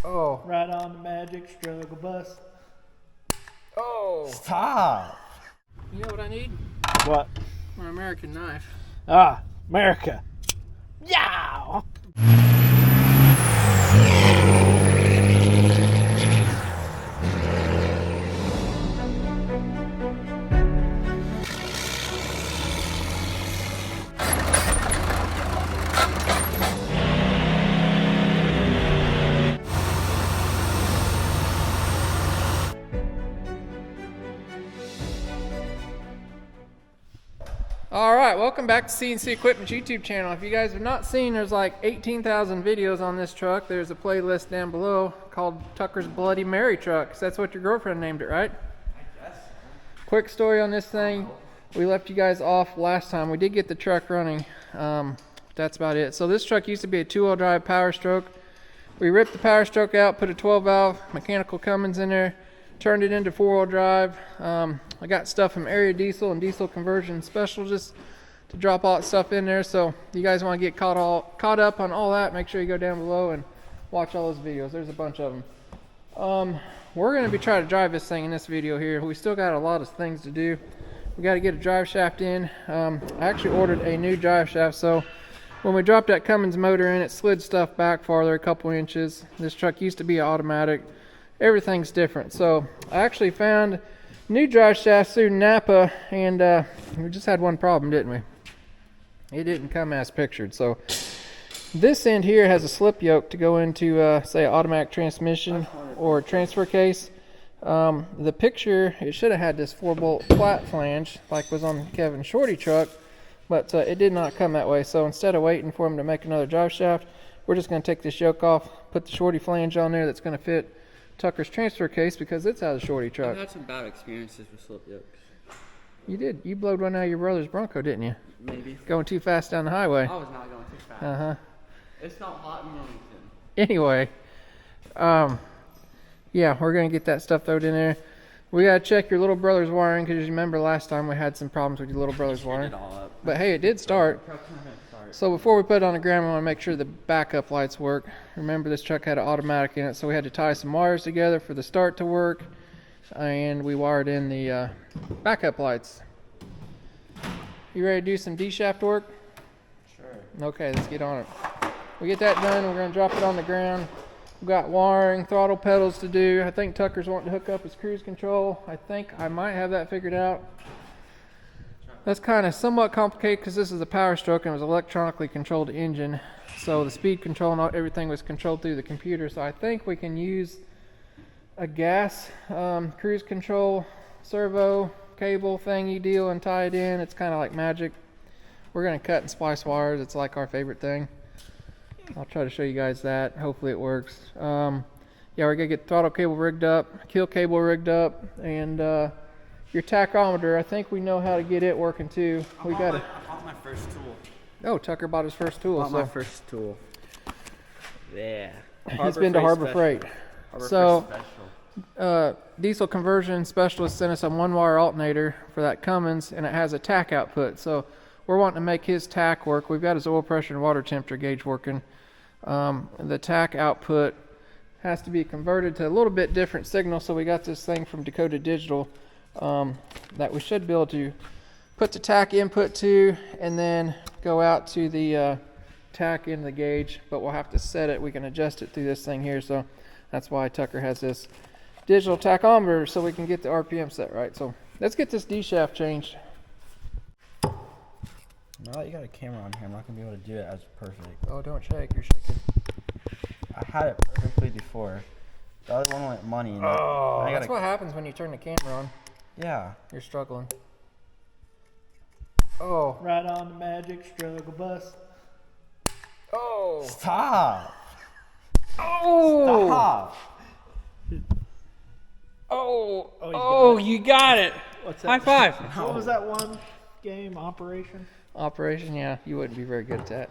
Oh. Right on the magic struggle bus. Oh. Stop. You know what I need? What? My American knife. Ah, America. Yeah. Alright, welcome back to CNC Equipment's YouTube channel. If you guys have not seen, there's like 18,000 videos on this truck. There's a playlist down below called Tucker's Bloody Mary truck. 'Cause that's what your girlfriend named it, right? I guess. Quick story on this thing. We left you guys off last time. We did get the truck running. That's about it. So this truck used to be a 2-wheel drive Power Stroke. We ripped the Power Stroke out, put a 12-valve mechanical Cummins in there, turned it into 4-wheel drive. I got stuff from Area Diesel and Diesel Conversion Special just to drop all that stuff in there. So if you guys want to get caught up on all that, make sure you go down below and watch all those videos. There's a bunch of them. We're going to be trying to drive this thing in this video here. We still got a lot of things to do. We got to get a drive shaft in. I actually ordered a new drive shaft, so when we dropped that Cummins motor in, it slid stuff back farther a couple inches. This truck used to be automatic. Everything's different. So I actually found new drive shafts through Napa, and we just had one problem, didn't we? It didn't come as pictured. So this end here has a slip yoke to go into say automatic transmission or transfer case. The picture, it should have had this 4-bolt flat flange like was on Kevin Shorty truck, but it did not come that way. So instead of waiting for him to make another drive shaft, we're just going to take this yoke off, put the Shorty flange on there that's going to fit Tucker's transfer case because it's out of the Shorty truck. I've had some bad experiences with slip yokes. You did. You blowed one out of your brother's Bronco, didn't you? Maybe. Going too fast down the highway. I was not going too fast. Uh-huh. It's not hot in Wilmington. Anyway, yeah, we're going to get that stuff thrown in there. We got to check your little brother's wiring because you remember last time we had some problems with your little brother's wiring. It all up. But hey, it did start. So before we put it on the ground, we want to make sure the backup lights work. Remember, this truck had an automatic in it, so we had to tie some wires together for the start to work, and we wired in the backup lights. You ready to do some D-shaft work? Sure. Okay, let's get on it. We get that done, we're going to drop it on the ground. We've got wiring, throttle pedals to do. I think Tucker's wanting to hook up his cruise control. I think I might have that figured out. That's kind of somewhat complicated because this is a Power Stroke and it was electronically controlled engine. So the speed control and everything was controlled through the computer. So I think we can use a gas cruise control servo cable thingy deal and tie it in. It's kind of like magic. We're going to cut and splice wires. It's like our favorite thing. I'll try to show you guys that. Hopefully it works. Yeah, we're going to get the throttle cable rigged up, kill cable rigged up, and your tachometer, I think we know how to get it working too. I bought my first tool. Oh, Tucker bought his first tool. My first tool. Yeah. He's been to Harbor Freight. So, Diesel Conversion Specialist sent us a 1-wire alternator for that Cummins, and it has a tack output. So we're wanting to make his tack work. We've got his oil pressure and water temperature gauge working. The tack output has to be converted to a little bit different signal. So we got this thing from Dakota Digital that we should be able to put the tack input to and then go out to the tack in the gauge, but we'll have to set it. We can adjust it through this thing here, so that's why Tucker has this digital tachometer so we can get the RPM set right. So let's get this D shaft changed. Now that you got a camera on here, I'm not gonna be able to do it as perfect. Oh, don't shake, you're shaking. I had it perfectly before. The other one went money. And That's what happens when you turn the camera on. Yeah. You're struggling. Oh. Right on the magic struggle bus. Oh. Stop. Oh. Stop. Oh. Oh, Oh, you got it. What's that? High five. What was that one game? Operation? Operation, yeah. You wouldn't be very good at that.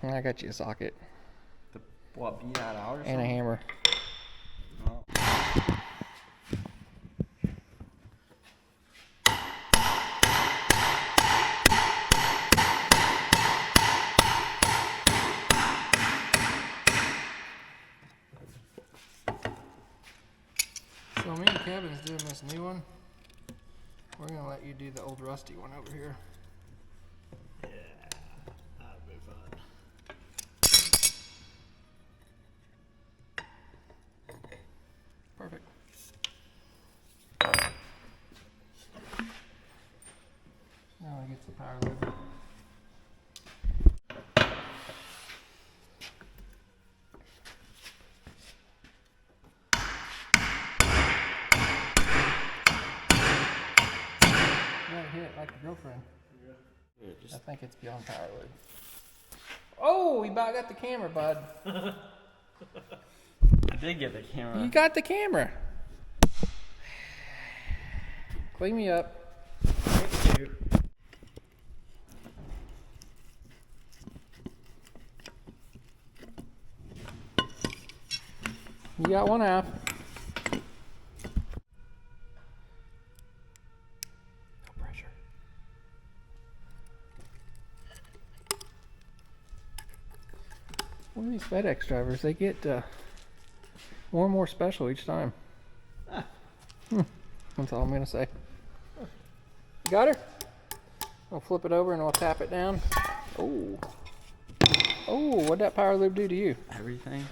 I got you a socket. What, beat that out or something? And a hammer. Oh. So me and Kevin's doing this new one. We're gonna let you do the old rusty one over here. Yeah, that'd be fun. Perfect. Now I get the power lever. Hit like your girlfriend. Yeah, I think it's beyond power load. Oh, you about got the camera, bud. I did get the camera. You got the camera. Clean me up. Thank you. You got one half. No pressure. One of these FedEx drivers, they get more and more special each time. That's all I'm gonna say. You got her? I'll flip it over and I'll tap it down. Oh. Oh, what'd that power lube do to you? Everything.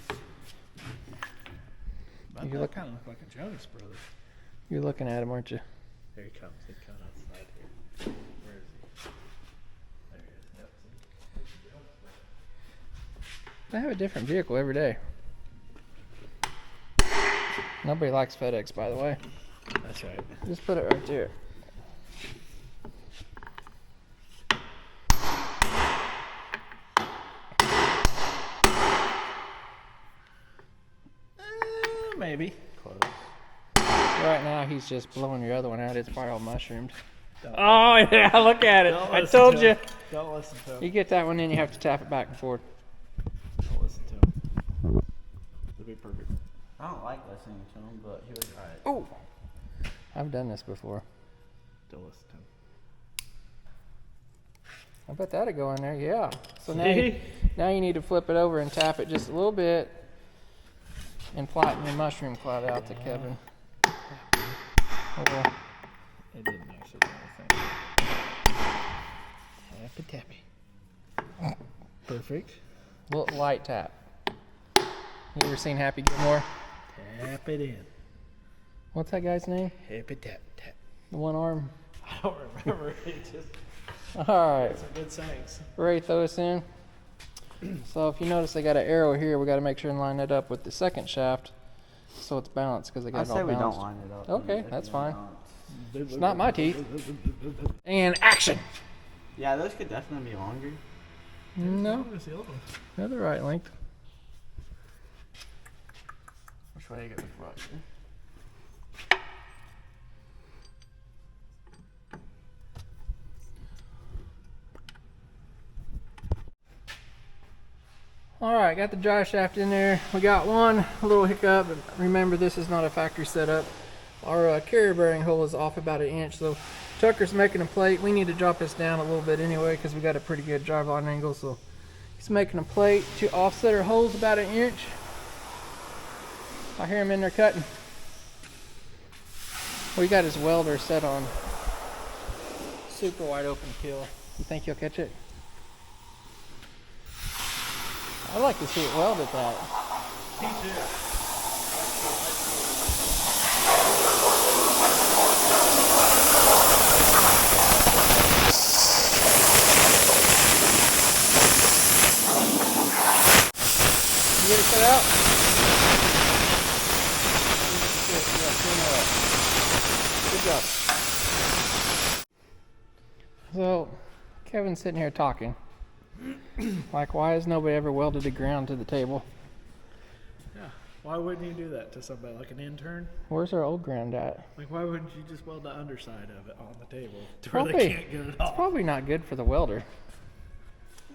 But You that look- kind of look like a Jonas brother. You're looking at him, aren't you? Here he comes. He's coming outside here. Where is he? There he is. Yep. I have a different vehicle every day. Nobody likes FedEx, by the way. That's right. Just put it right there. Maybe. Close. Right now, he's just blowing your other one out. It's probably all mushroomed. Oh yeah, look at it. I told you. Don't listen to him. You get that one in, you have to tap it back and forth. Don't listen to him. It'll be perfect. I don't like listening to him, but he was alright. Oh! I've done this before. Don't listen to him. I bet that'll go in there, yeah. So See? now you need to flip it over and tap it just a little bit and flatten your mushroom cloud out to Kevin. Oh, It didn't actually do anything. Tappy tappy. Perfect. little light tap. You ever seen Happy Gilmore? Tap it in. What's that guy's name? Happy tap tap. The one arm? I don't remember. It just Alright, some good sayings. ready to throw this in. So if you notice I got an arrow here, we got to make sure and line it up with the second shaft so it's balanced because I got I it all say we balanced. don't line it up. Okay, If that's you fine. don't. It's not my teeth. And action! Yeah, those could definitely be longer. No, Where's the other one? they're the right length. Which way you get the front? Alright, got the drive shaft in there. We got one little hiccup. But remember, this is not a factory setup. Our carrier bearing hole is off about 1 inch, so Tucker's making a plate. We need to drop this down a little bit anyway because we got a pretty good driveline angle, so he's making a plate to offset our holes about 1 inch. I hear him in there cutting. We got his welder set on super wide open kill. You think he'll catch it? I'd like to see it welded that. Me too. You get it cut out? Good job. So, Kevin's sitting here talking. Like, why has nobody ever welded the ground to the table? Yeah. Why wouldn't you do that to somebody like an intern? Where's our old ground at? Like, why wouldn't you just weld the underside of it on the table to where Probably- they can't get it It's off? probably not good for the welder.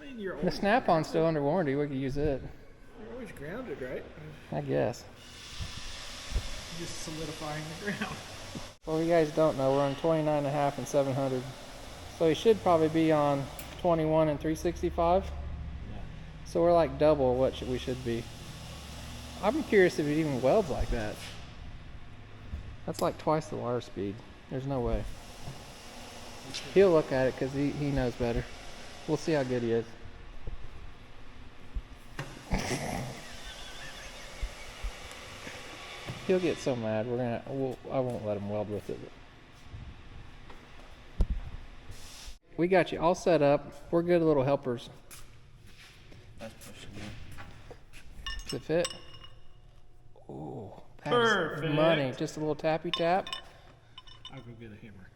I mean, you're The always, snap-on's still under warranty. We could use it, you're always grounded, right? I guess. Just solidifying the ground. Well, you guys don't know, we're on 29.5 and 700. So he should probably be on 21 and 365. Yeah. So we're like double what we should be. I'm curious if it even welds like that. That's like twice the wire speed. There's no way. He'll look at it because he knows better. We'll see how good he is. He'll get so mad. I won't let him weld with it. We got you all set up. We're good little helpers. That's pushing it. Does it fit? Oh, that's Perfect. money. Just a little tappy tap. I'll go get a hammer.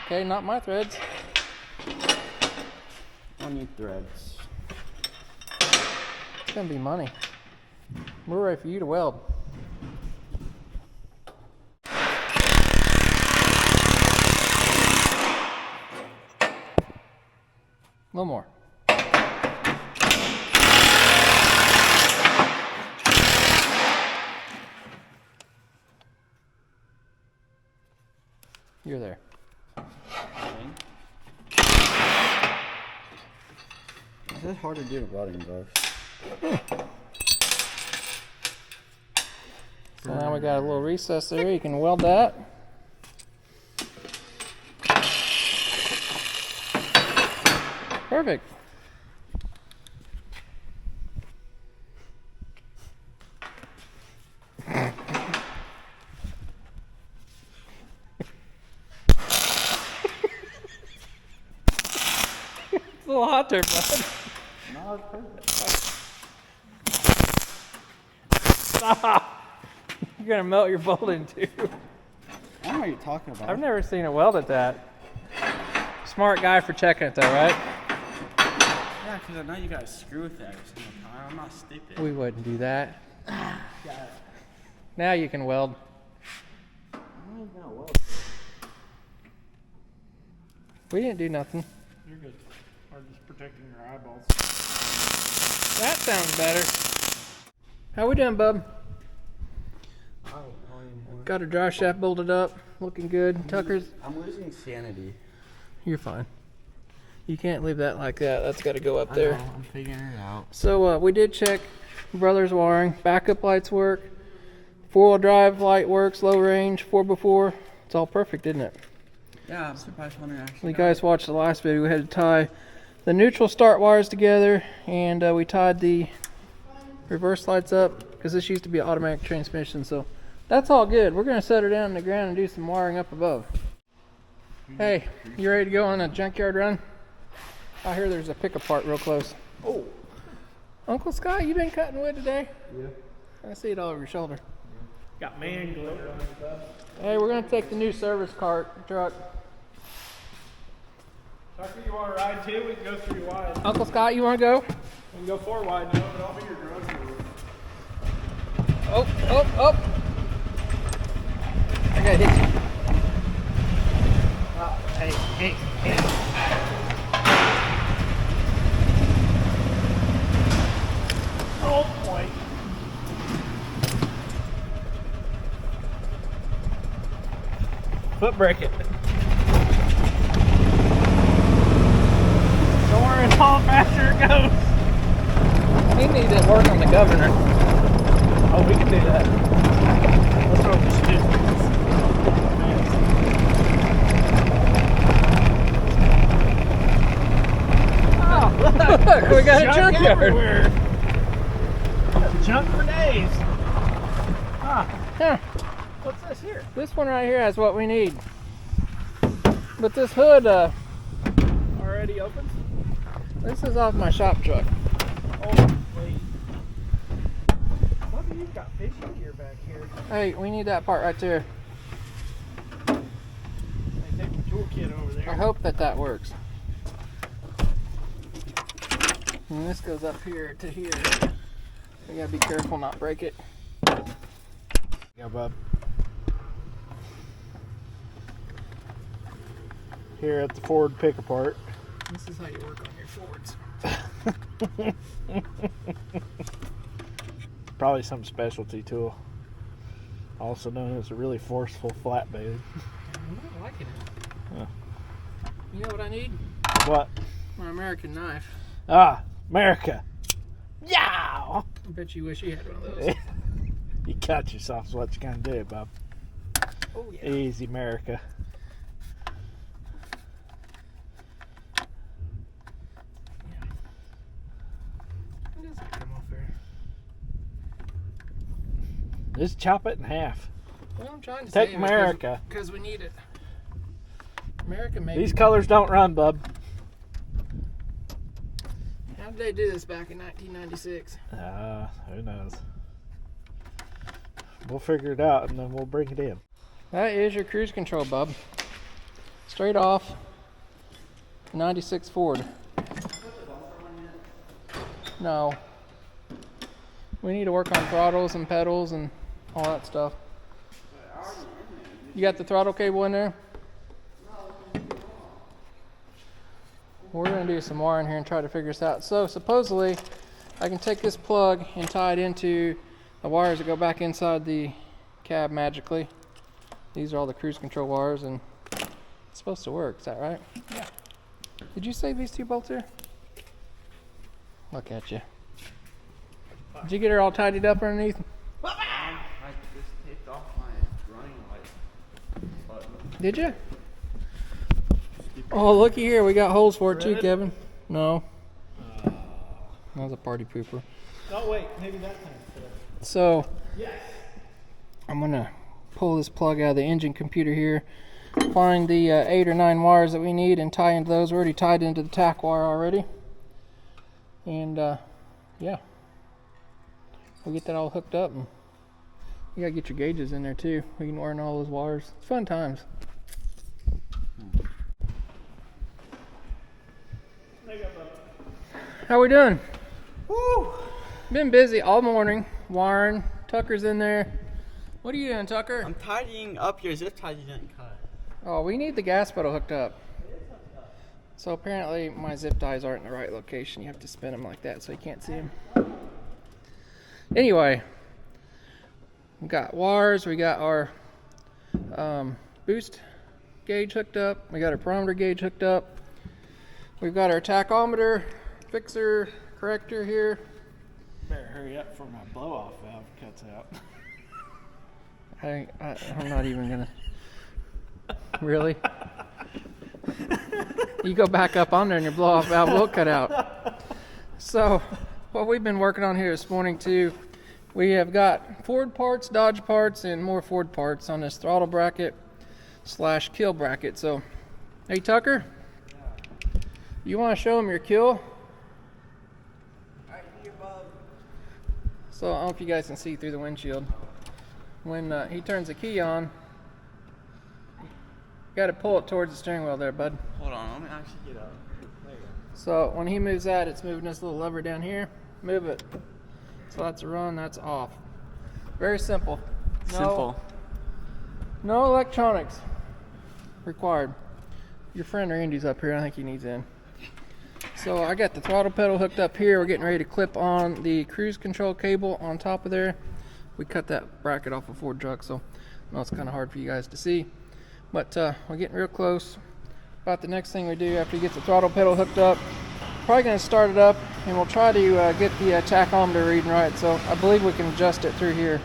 Okay, not my threads. I need threads. It's gonna be money. We're ready for you to weld. A little more. You're there. Is that hard to do with welding gloves? So now we got a little recess there. You can weld that. Perfect. It's a little hot there, bud. No, it's perfect. Stop. You're gonna melt your bolt in two. I don't know what you're talking about. I've never seen it welded that. Smart guy for checking it though, right? Yeah, because I know you guys screw with that every single time. I'm not stupid. We wouldn't do that. Now you can weld. I'm not even gonna weld. We didn't do nothing. You're good. Or just protecting your eyeballs. That sounds better. How we doing, bub? I don't know anymore. Got our drive shaft bolted up. Looking good. Tuckers, I'm losing sanity. you're fine. You can't leave that like that. That's got to go up I there. know, I'm figuring it out. So we did check brother's wiring. Backup lights work. 4-wheel drive light works. Low range. 4x4. It's all perfect, isn't it? Yeah, I'm surprised when it actually You guys watched the last video. We had to tie the neutral start wires together, and we tied the reverse lights up because this used to be an automatic transmission. So that's all good. We're going to set her down on the ground and do some wiring up above. Hey, you ready to go on a junkyard run? I hear there's a pick apart real close. Oh, Uncle Scott, you been cutting wood today? Yeah. I see it all over your shoulder. Got man glitter on your stuff. Hey, we're going to take the new service cart truck. Tucker, you want to ride too? We can go 3 wide. Uncle Scott, you want to go? We can go 4 wide, no, but I'll be your grocery. Oh, oh, oh. I got hit you. Oh, hey. Oh boy. Foot brake it. Don't worry, how faster it goes. He needs to work on the governor. Oh, we can do that. That's what we should do. Oh, look, We got a junk junkyard. everywhere. Junk for days. Ah, Huh. what's this here? This one right here has what we need. But this hood, Already open? this is off my shop truck. Oh, wait. What do you got fishing gear back here? Hey, we need that part right there. Hey, take the toolkit over there. I hope that works. And this goes up here to here. We gotta be careful not break it. Yeah, bub. Here at the Ford pick apart. This is how you work on your Fords. Probably some specialty tool. Also known as a really forceful flatbed. I'm not liking it. Yeah. You know what I need? What? My American knife. Ah, America. Yeah. I bet you wish you had one of those. You got yourself is what you're gonna do, bub. Oh yeah. Easy, America. It doesn't come off there. Just chop it in half. Well, I'm trying to Take save America. because we need it. America made These colors don't run, bub. How did they do this back in 1996? Who knows? We'll figure it out and then we'll bring it in. That is your cruise control, bub. Straight off 96 Ford. No. We need to work on throttles and pedals and all that stuff. You got the throttle cable in there? We're going to do some wiring here and try to figure this out. So supposedly I can take this plug and tie it into the wires that go back inside the cab magically. These are all the cruise control wires and it's supposed to work. Is that right? Yeah. Did you save these 2 bolts here? Look at you. Did you get her all tidied up underneath? I just taped off my running light button. Did you? Oh, looky here. We got holes for it too, Kevin. No. That was a party pooper. Oh wait, maybe that thing. So, I'm going to pull this plug out of the engine computer here, find the 8 or 9 wires that we need and tie into those. We're already tied into the tack wire already. And, yeah. We'll get that all hooked up. And you got to get your gauges in there too. We can iron all those wires. It's fun times. How we doing? Woo! Been busy all morning, wiring. Tucker's in there. What are you doing, Tucker? I'm tidying up your zip tie you didn't cut. Oh, we need the gas pedal hooked up. So apparently my zip ties aren't in the right location. You have to spin them like that so you can't see them. Anyway, we got wires. We got our boost gauge hooked up. We got our barometer gauge hooked up. We've got our tachometer fixer corrector here. Better hurry up before my blow-off valve cuts out. I'm not even gonna. Really? You go back up on there and your blow-off valve will cut out. So, what we've been working on here this morning too, we have got Ford parts, Dodge parts, and more Ford parts on this throttle bracket / kill bracket. So, hey Tucker, you want to show them your kill? So I don't know if you guys can see through the windshield. When he turns the key on, you got to pull it towards the steering wheel there, bud. Hold on, let me actually get up. There you go. So when he moves that, it's moving this little lever down here. Move it. So that's a run, that's off. Very simple. No electronics required. Your friend Randy's up here. I think he needs in. So I got the throttle pedal hooked up here. We're getting ready to clip on the cruise control cable on top of there. We cut that bracket off a Ford truck, so I know it's kind of hard for you guys to see. But we're getting real close. About the next thing we do after we get the throttle pedal hooked up, probably going to start it up and we'll try to get the tachometer reading right. So I believe we can adjust it through here.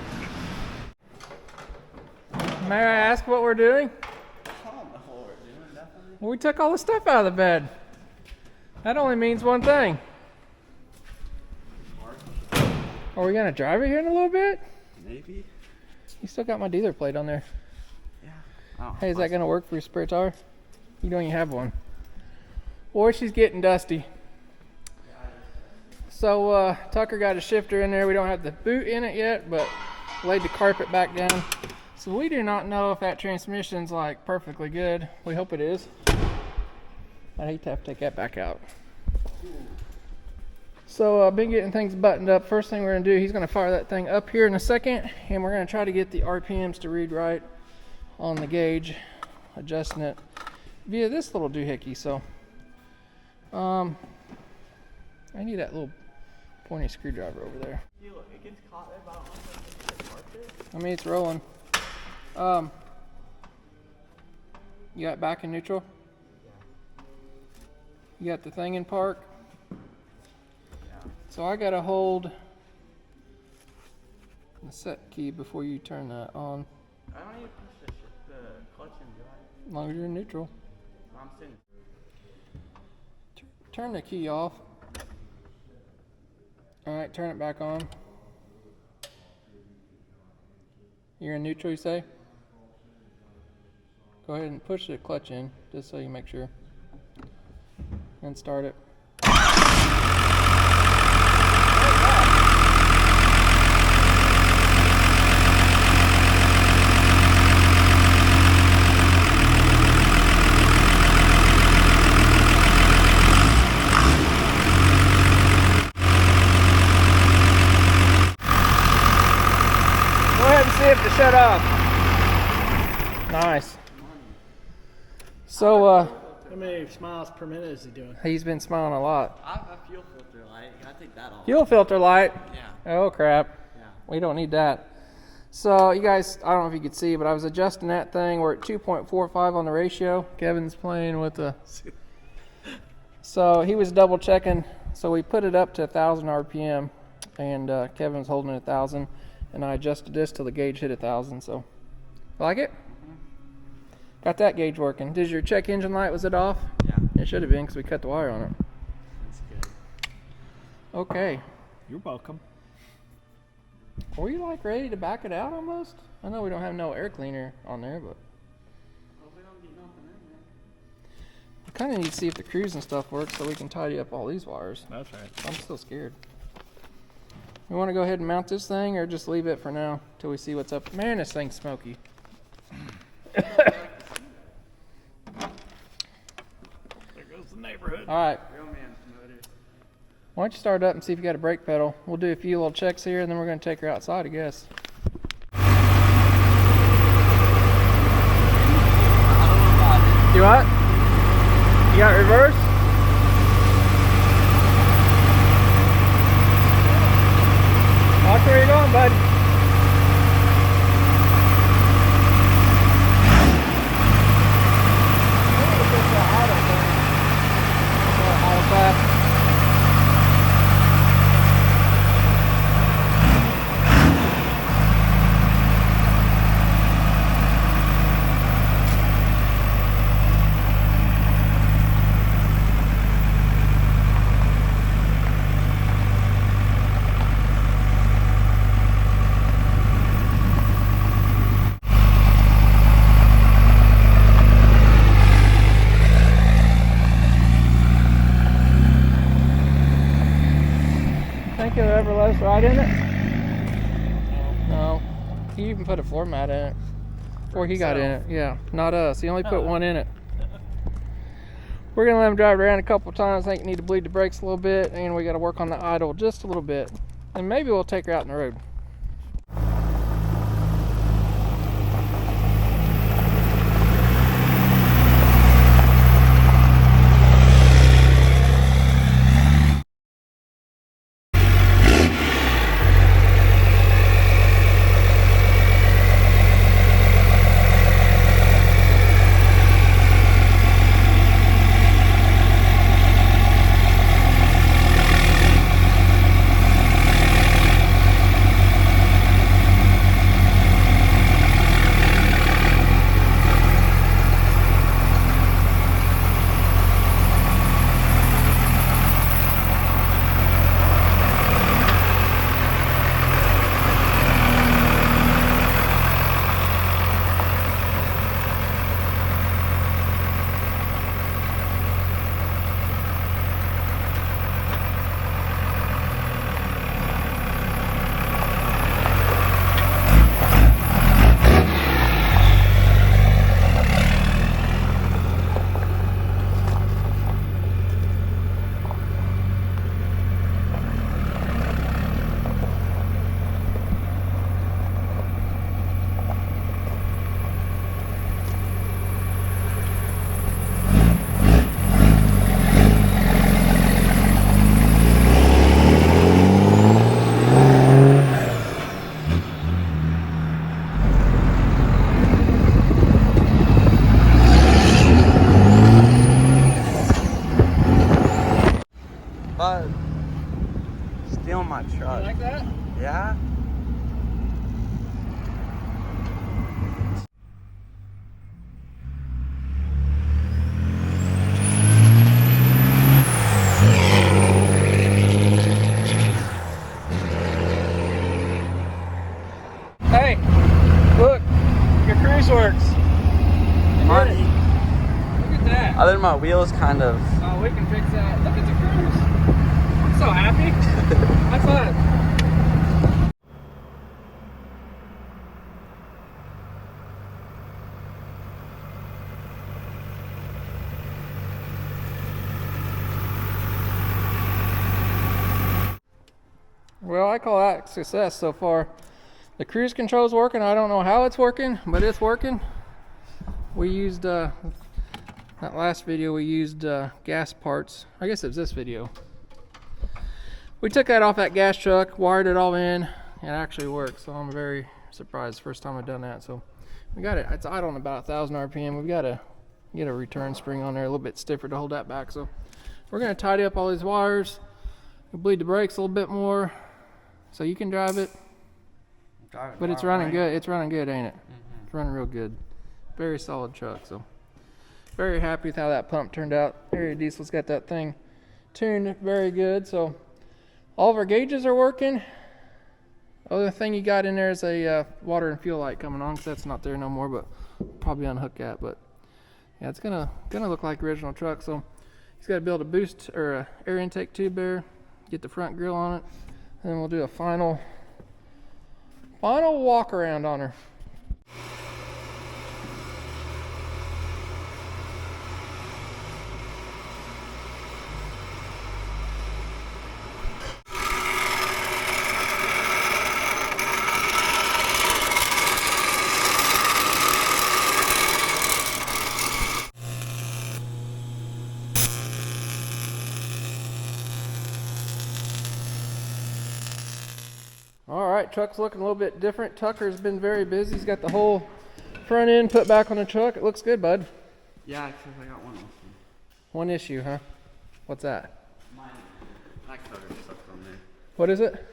May I ask what we're doing? I don't know what we're doing, definitely. Well, we took all the stuff out of the bed. That only means one thing. Are we gonna drive it here in a little bit? Maybe. You still got my dealer plate on there. Yeah. Oh, Hey, is that gonna work for your spare tire? You don't even have one. Or she's getting dusty. So Tucker got a shifter in there. We don't have the boot in it yet, but laid the carpet back down. So we do not know if that transmission's like perfectly good. We hope it is. I'd hate to have to take that back out. So I've been getting things buttoned up. First thing we're going to do, he's going to fire that thing up here in a second, and we're going to try to get the RPMs to read right on the gauge, adjusting it via this little doohickey. So I need that little pointy screwdriver over there. It gets caught there, but I don't know if it's carpet. I mean, it's rolling. You got back in neutral? You got the thing in park? So I gotta hold the set key before you turn that on. I don't even push the clutch in, do I? As long as you're in neutral. I'm sitting. Turn the key off. Alright, turn it back on. You're in neutral, you say? Go ahead and push the clutch in, just so you make sure. And start it. See if to shut off. Nice. So, How many miles per minute is he doing? he's been smiling a lot. I have a fuel filter light. I take that off. Fuel filter light. Yeah. Oh crap. Yeah. We don't need that. So, you guys, I don't know if you could see, but I was adjusting that thing. We're at 2.45 on the ratio. Kevin's playing with the. So he was double checking. So we put it up to 1,000 RPM, and Kevin was holding it 1,000. And I adjusted this till the gauge hit 1,000. So, like it? Got that gauge working. Did your check engine light, was it off? Yeah. It should have been because we cut the wire on it. That's good. Okay. You're welcome. Were you like ready to back it out almost? I know we don't have no air cleaner on there, but Well, we don't get nothing in there. we kind of need to see if the cruise and stuff works so we can tidy up all these wires. That's right. I'm still scared. We want to go ahead and mount this thing or just leave it for now till we see what's up? Man, this thing's smoky. There goes the neighborhood. All right. Real man's motor. Why don't you start it up and see if you got a brake pedal? We'll do a few little checks here and then we're going to take her outside, I guess. I don't know about it. You what? You got reverse? Watch where you're going, bud. Auto clap. Think you'll ever let us ride in it? No. You even put a floor mat in it. Or he got in it. Yeah, not us. He only put one in it. We're going to let him drive around a couple times. I think you need to bleed the brakes a little bit. And we got to work on the idle just a little bit. And maybe we'll take her out in the road. cruise works. Money. Look at that. Other than my wheels, kind of. Oh, we can fix that. Look at the cruise. I'm so happy. High five. Well, I call that success so far. The cruise control's working. I don't know how it's working, but it's working. We used, that last video we used gas parts. I guess it was this video. We took that off that gas truck, wired it all in, and it actually works. So I'm very surprised. First time I've done that. So we got it. It's idling about 1,000 RPM. We've got to get a return spring on there, a little bit stiffer to hold that back. So we're going to tidy up all these wires. We'll bleed the brakes a little bit more, so you can drive it. But it's running good. It's running good, ain't it? It's running real good. Very solid truck. So very happy with how that pump turned out. Area Diesel's got that thing tuned very good. So all of our gauges are working. Other thing you got in there is a water and fuel light coming on, because that's not there no more, but probably unhook that. But yeah, it's gonna look like original truck. So he's got to build a boost or a air intake tube there, get the front grille on it, and then we'll do a final walk around on her. Alright, truck's looking a little bit different. Tucker's been very busy. He's got the whole front end put back on the truck. It looks good, bud. Yeah, except I got one issue. One issue, huh? What's that? That cover sucks on there. What is it?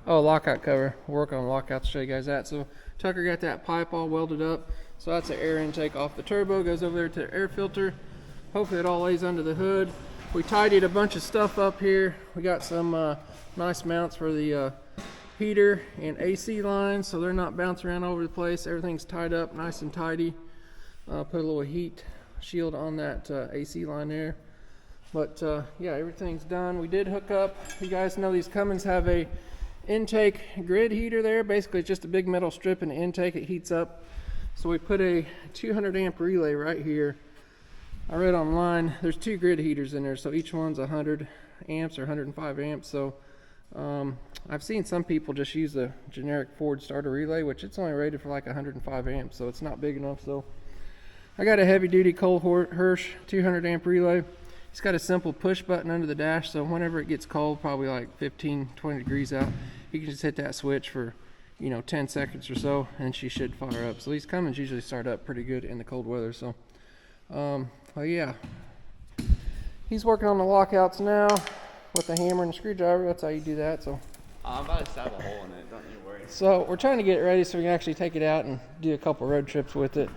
Oh, lockout cover. We'll work on lockouts to show you guys that. So Tucker got that pipe all welded up. So that's the air intake off the turbo. Goes over there to the air filter. Hopefully it all lays under the hood. We tidied a bunch of stuff up here. We got some nice mounts for the heater and AC lines, so they're not bouncing around all over the place. Everything's tied up nice and tidy. Put a little heat shield on that AC line there. But yeah, everything's done. We did hook up. You guys know these Cummins have a intake grid heater there. Basically it's just a big metal strip in the intake. It heats up. So we put a 200 amp relay right here. I read online there's 2 grid heaters in there, so each one's 100 amps or 105 amps. So I've seen some people just use the generic Ford starter relay, which it's only rated for like 105 amps, so it's not big enough. So I got a heavy duty Cole Hirsch 200 amp relay. It's got a simple push button under the dash, so whenever it gets cold, probably like 15-20 degrees out, you can just hit that switch for 10 seconds or so, and she should fire up. So these Cummins usually start up pretty good in the cold weather. So well, yeah, he's working on the lockouts now with the hammer and screwdriver. That's how you do that. So I'm about to stab a hole in it, don't you worry. So we're trying to get it ready so we can actually take it out and do a couple road trips with it.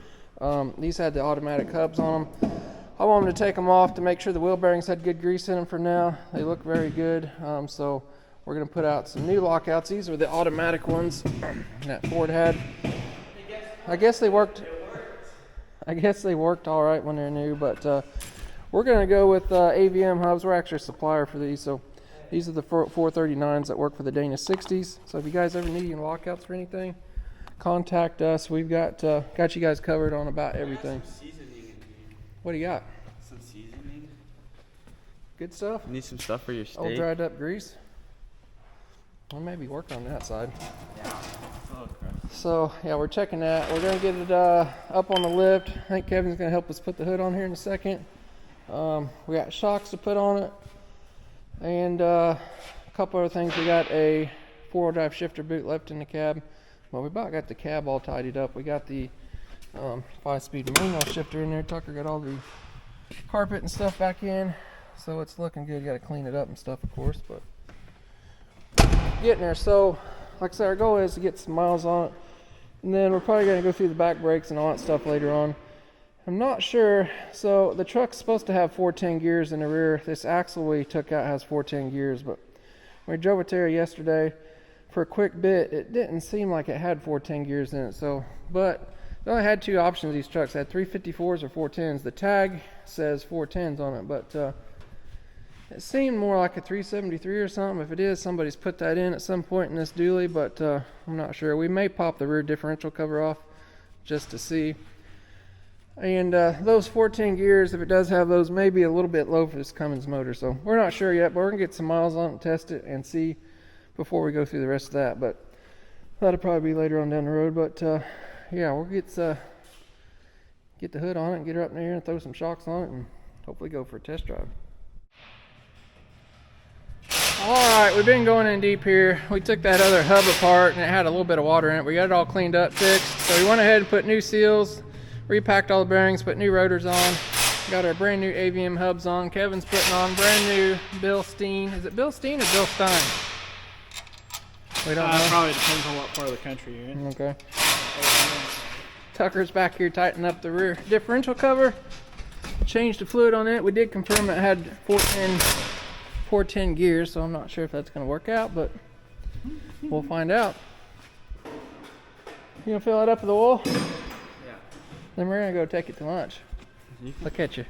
These had the automatic hubs on them. I want them to take them off to make sure the wheel bearings had good grease in them for now. They look very good. So we're going to put out some new lockouts. These are the automatic ones that Ford had. I guess they worked. I guess they worked all right when they're new, but we're going to go with AVM hubs. We're actually a supplier for these. So these are the 439s that work for the Dana 60s. So if you guys ever need any lockouts for anything, contact us. We've got you guys covered on about everything. What do you got? Some seasoning. Good stuff? Need some stuff for your steak. Old dried up grease? Well, maybe work on that side. Yeah. Oh, crap. So, yeah, we're checking that. We're going to get it up on the lift. I think Kevin's going to help us put the hood on here in a second. We got shocks to put on it. And a couple other things. We got a 4-wheel drive shifter boot left in the cab. Well, we about got the cab all tidied up. We got the 5-speed manual shifter in there. Tucker got all the carpet and stuff back in. So it's looking good. You got to clean it up and stuff, of course. But getting there. So, like I said, our goal is to get some miles on it. And then we're probably going to go through the back brakes and all that stuff later on. I'm not sure. So the truck's supposed to have 410 gears in the rear. This axle we took out has 410 gears, but we drove it there yesterday. for a quick bit, it didn't seem like it had 410 gears in it. So, but they only had two options. These trucks had 354s or 410s. The tag says 410s on it, but it seemed more like a 373 or something. If it is, somebody's put that in at some point in this dually, but I'm not sure. We may pop the rear differential cover off just to see. And those 410 gears, if it does have those, may be a little bit low for this Cummins motor. So we're not sure yet, but we're gonna get some miles on it and test it and see before we go through the rest of that. But that'll probably be later on down the road. But yeah, we'll get the hood on it and get her up in the air and throw some shocks on it and hopefully go for a test drive. Alright, we've been going in deep here. We took that other hub apart and it had a little bit of water in it. We got it all cleaned up, fixed. So we went ahead and put new seals, repacked all the bearings, put new rotors on. Got our brand new AVM hubs on. Kevin's putting on brand new Bilstein. Is it Bilstein or Bill Stein? We don't know. Probably depends on what part of the country you're in. Okay. Tucker's back here tightening up the rear differential cover. Changed the fluid on it. We did confirm it had 410 gears, so I'm not sure if that's going to work out, but we'll find out. You gonna fill it up with oil? Yeah. Then we're gonna go take it to lunch. Look at you.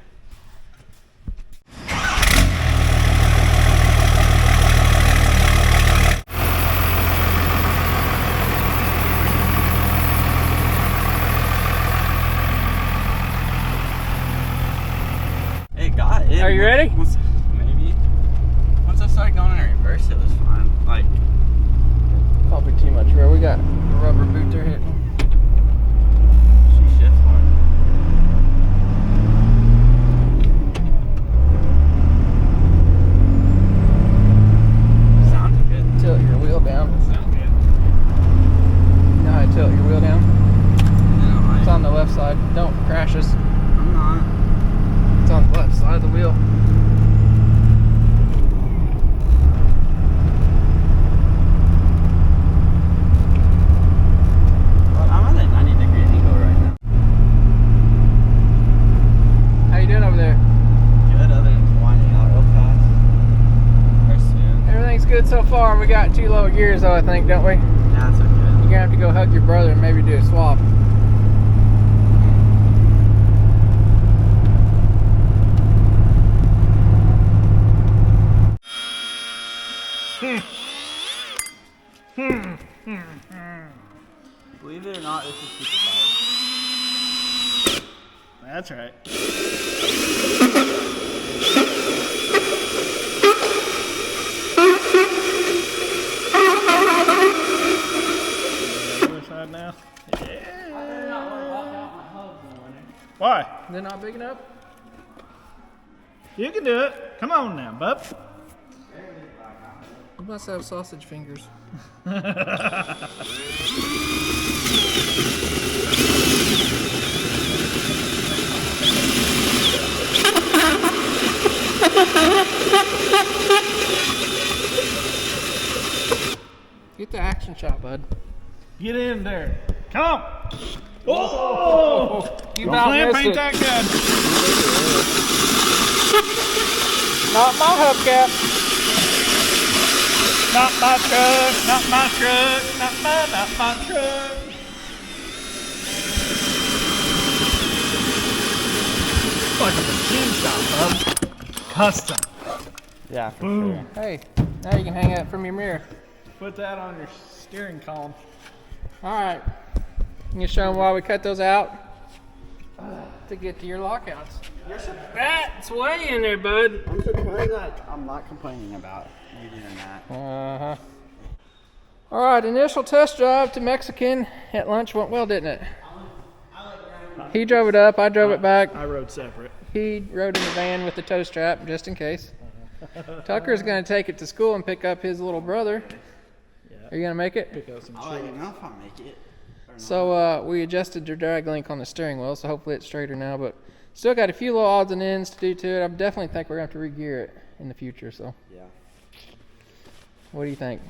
It. Are you ready? Maybe. Once I started going in reverse, it was fine. Like, Probably too much room. We got a rubber boot there hitting. she shifts hard. Sounded good. Tilt your wheel down. Sound good. You know how to tilt your wheel down? Yeah, It's on the left side. Don't crash us. I'm not. It's on the left side of the wheel. Well, I'm at a 90-degree angle right now. How you doing over there? Good, other than winding out real fast. Or soon. Everything's good so far. We got too low gears though, I think, don't we? Yeah, it's okay. You're gonna have to go hug your brother and maybe do a swap. Believe it or not, this is super powered. That's right. Other side now. Why? They're not big enough? You can do it. Come on now, bub. You must have sausage fingers. Get the action shot, bud. Get in there. Come on. Oh! You Don't about clamp missed ain't it. that good. Not my hubcap. Not my truck. Not my truck. Not my truck. Like a machine shop, bub. Custom. Yeah, for Boom. sure. Hey, now you can hang that from your mirror. Put that on your steering column. All right. Can you show them why we cut those out? To get to your lockouts. That's way in there, bud. I'm surprised that I'm not complaining about you doing that. Uh-huh. All right, initial test drive to Mexican at lunch went well, didn't it? He drove it up, I drove it back. I rode separate. He rode in the van with the tow strap, just in case. Tucker's going to take it to school and pick up his little brother. Yeah. Are you going to make it? Pick up some I'll let you shit. know if I make it. Or not. So we adjusted the drag link on the steering wheel, so hopefully it's straighter now, but still got a few little odds and ends to do to it. I definitely think we're going to have to re-gear it in the future, so Yeah. what do you think?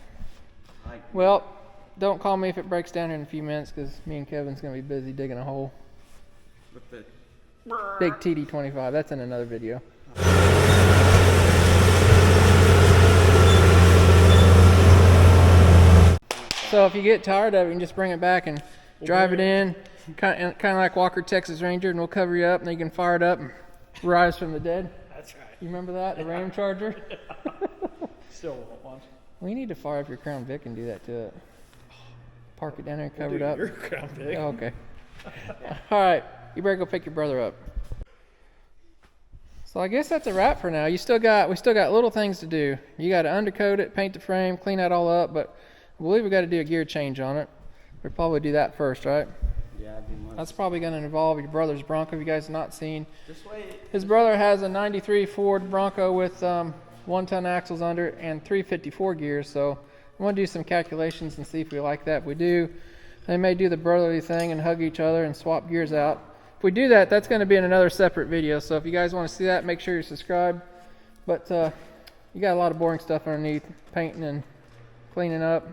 Like, Well, don't call me if it breaks down here in a few minutes, because me and Kevin's going to be busy digging a hole. with the Big TD25, that's in another video. So if you get tired of it, you can just bring it back and drive it in, kind of like Walker Texas Ranger, and we'll cover you up, and then you can fire it up and rise from the dead. That's right. You remember that, the Ram Charger? Still want one. We need to fire up your Crown Vic and do that to it. Park it down there, cover it up. Your Crown Vic. Oh, okay. All right, you better go pick your brother up. So I guess that's a wrap for now. We still got little things to do. You got to undercoat it, paint the frame, clean that all up, but I believe we got to do a gear change on it. We'll probably do that first, right? Yeah, I'd be more. That's probably going to involve your brother's Bronco. If you guys have not seen, This way. his brother has a '93 Ford Bronco with 1-ton axles under it and 354 gears. So we want to do some calculations and see if we like that. If we do, they may do the brotherly thing and hug each other and swap gears out. If we do that, that's going to be in another separate video. So if you guys want to see that, make sure you're subscribed. But you got a lot of boring stuff underneath, painting and cleaning up.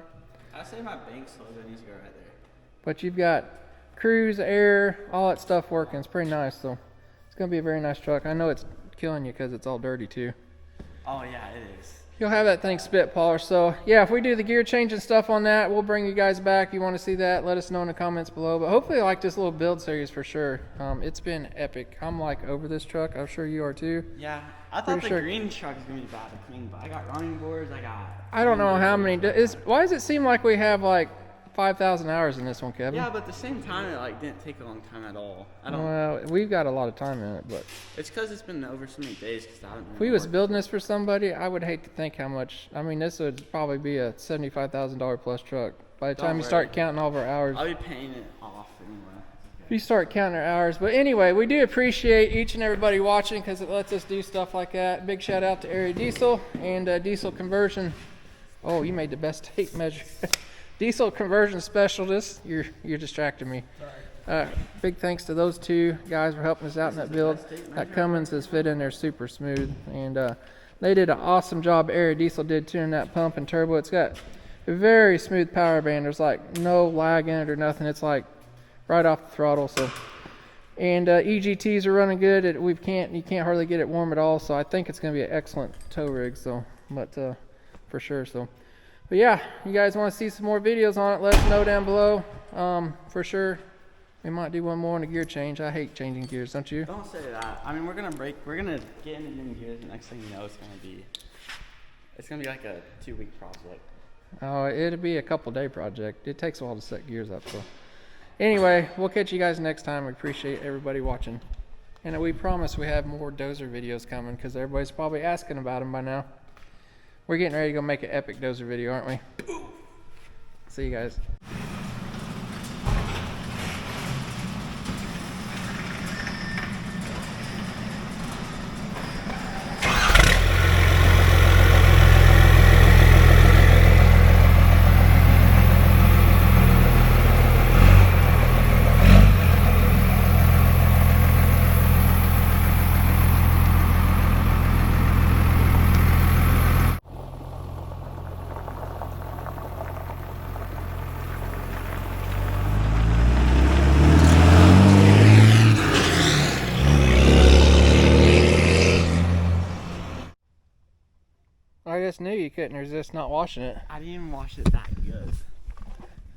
I say my bank logo needs to go right there. But you've got cruise, air, all that stuff working. It's pretty nice. So it's going to be a very nice truck. I know it's killing you because it's all dirty too. Oh yeah, it is. You'll have that thing spit polished. So yeah, if we do the gear change and stuff on that, we'll bring you guys back. If you want to see that, let us know in the comments below. But hopefully you like this little build series for sure. It's been epic. I'm like over this truck. I'm sure you are too. Yeah, I thought Pretty the sure. green truck was gonna be bad to clean, but I got running boards. I don't know how many. Why does it seem like we have like 5,000 hours in this one, Kevin? Yeah, but at the same time, it like didn't take a long time at all. I don't. Well, we've got a lot of time in it, but It's because it's been over so many days. Cause I don't know. if we was building this for somebody, I would hate to think how much. I mean, this would probably be a $75,000 plus truck. By the Don't time you worry. start counting all of our hours, I'll be paying it off anyway. if you start counting our hours. But anyway, we do appreciate each and everybody watching because it lets us do stuff like that. Big shout out to Area Diesel and Diesel Conversion. Oh, you made the best tape measure. Diesel Conversion Specialist. You're distracting me. Big thanks to those two guys for helping us out in that build. That Cummins has fit in there super smooth, and they did an awesome job. Area Diesel did tuning that pump and turbo. It's got a very smooth power band. There's like no lag in it or nothing. It's like right off the throttle. So, and EGTs are running good. You can't hardly get it warm at all. So I think it's going to be an excellent tow rig. So, but for sure. So. But yeah, you guys want to see some more videos on it, let us know down below. For sure, we might do one more on a gear change. I hate changing gears, don't you? Don't say that. I mean, we're gonna get into new gears. The next thing you know, it's gonna be like a 2-week project. Oh, it'll be a couple-day project. It takes a while to set gears up. So anyway, we'll catch you guys next time. We appreciate everybody watching. And we promise we have more dozer videos coming because everybody's probably asking about them by now. We're getting ready to go make an epic dozer video, aren't we? See you guys. I just knew you couldn't resist not washing it. I didn't even wash it that good.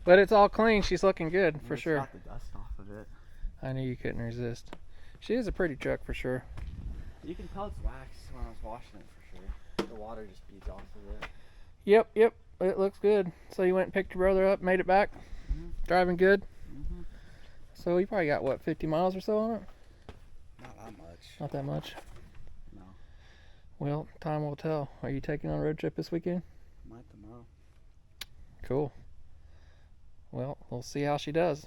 But it's all clean. She's looking good for It's sure. got the dust off of it. I knew you couldn't resist. She is a pretty truck for sure. You can tell it's waxed when I was washing it for sure. The water just beads off of it. Yep. It looks good. So you went and picked your brother up, made it back? Driving good? So you probably got, what, 50 miles or so on it? Not that much. Not that much. No. Well, time will tell. Are you taking on a road trip this weekend? Might tomorrow. Cool. Well, we'll see how she does.